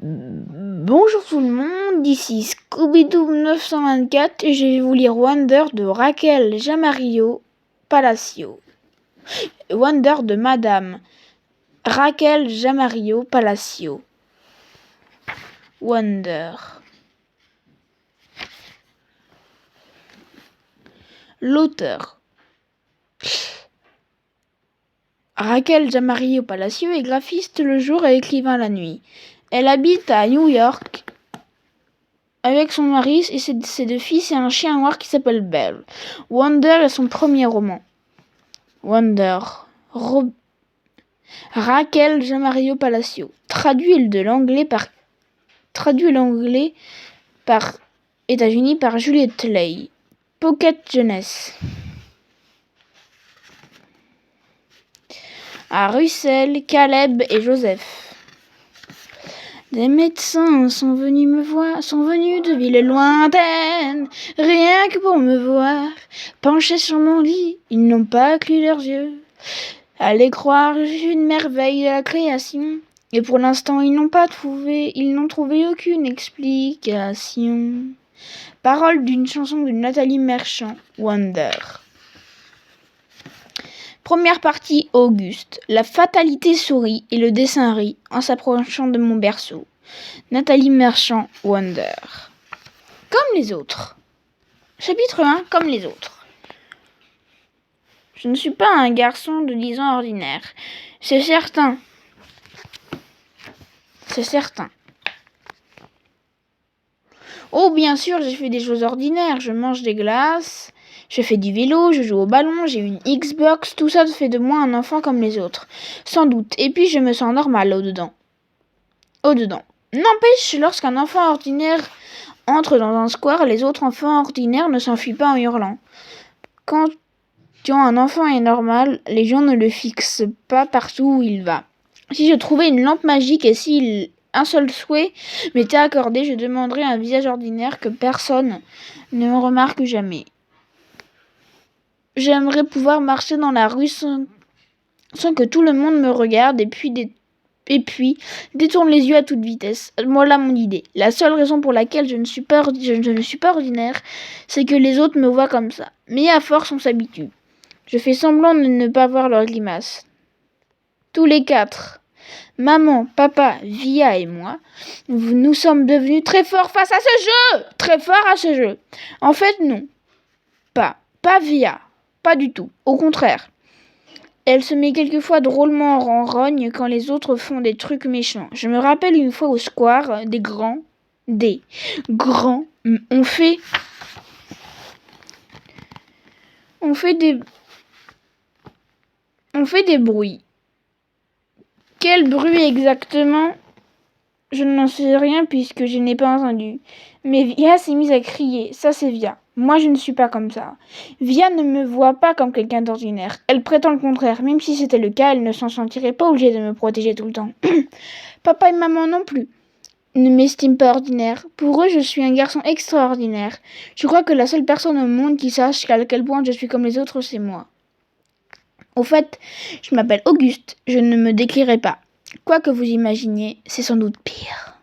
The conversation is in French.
Bonjour tout le monde, ici Scooby-Doo 924 et je vais vous lire Wonder de Raquel Jamarillo Palacio. Wonder de Madame Raquel Jamarillo Palacio. Wonder. L'auteur. Raquel Jamarillo Palacio est graphiste le jour et écrivain la nuit. Elle habite à New York avec son mari et ses deux fils et un chien noir qui s'appelle Belle. Wonder est son premier roman. Wonder. Raquel Jamarillo Palacio. Traduit l'anglais par États-Unis par Juliette Ley. Pocket Jeunesse. À Russell, Caleb et Joseph. Des médecins sont venus de villes lointaines, rien que pour me voir. Penchés sur mon lit, ils n'ont pas cru leurs yeux. Allez croire, je suis une merveille de la création. Et pour l'instant, ils n'ont trouvé aucune explication. Parole d'une chanson de Nathalie Merchant, Wonder. Première partie, Auguste. La fatalité sourit et le dessin rit en s'approchant de mon berceau. Nathalie Merchant, Wonder. Comme les autres. Chapitre 1, comme les autres. Je ne suis pas un garçon de 10 ans ordinaire. C'est certain. Oh, bien sûr, j'ai fait des choses ordinaires. Je mange des glaces. Je fais du vélo, je joue au ballon, j'ai une Xbox, tout ça fait de moi un enfant comme les autres. Sans doute. Et puis je me sens normal au-dedans. N'empêche, lorsqu'un enfant ordinaire entre dans un square, les autres enfants ordinaires ne s'enfuient pas en hurlant. Quand un enfant est normal, les gens ne le fixent pas partout où il va. Si je trouvais une lampe magique et si un seul souhait m'était accordé, je demanderais un visage ordinaire que personne ne me remarque jamais. J'aimerais pouvoir marcher dans la rue sans que tout le monde me regarde et puis détourne les yeux à toute vitesse. Voilà mon idée. La seule raison pour laquelle je ne suis pas ordinaire, c'est que les autres me voient comme ça. Mais à force, on s'habitue. Je fais semblant de ne pas voir leurs grimaces. Tous les quatre, maman, papa, Via et moi, nous sommes devenus très forts face à ce jeu. Très forts à ce jeu. En fait, non. Pas Via. Pas du tout. Au contraire. Elle se met quelquefois drôlement en rogne quand les autres font des trucs méchants. Je me rappelle une fois au square, des grands, on fait des bruits. Quel bruit exactement ? Je n'en sais rien puisque je n'ai pas entendu. Mais Via s'est mise à crier. Ça, c'est Via. Moi, je ne suis pas comme ça. Via ne me voit pas comme quelqu'un d'ordinaire. Elle prétend le contraire. Même si c'était le cas, elle ne s'en sentirait pas obligée de me protéger tout le temps. Papa et maman non plus ne m'estiment pas ordinaire. Pour eux, je suis un garçon extraordinaire. Je crois que la seule personne au monde qui sache à quel point je suis comme les autres, c'est moi. Au fait, je m'appelle Auguste. Je ne me décrirai pas. Quoi que vous imaginiez, c'est sans doute pire.